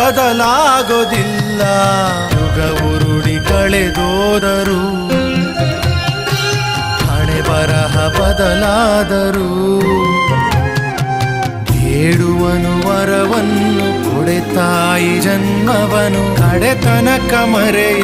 ಬದಲಾಗೋದಿಲ್ಲ. ಯುಗ ಉರುಳಿ ಕಳೆದೋದರು, ಹಣೆ ಬರಹ ಬದಲಾದರು. ಬೇಡುವನು ವರವನ್ನು ಕೊಡೆ ತಾಯಿ ಜನ್ಮವನು, ಕಡೆತನಕ ಮರೆಯ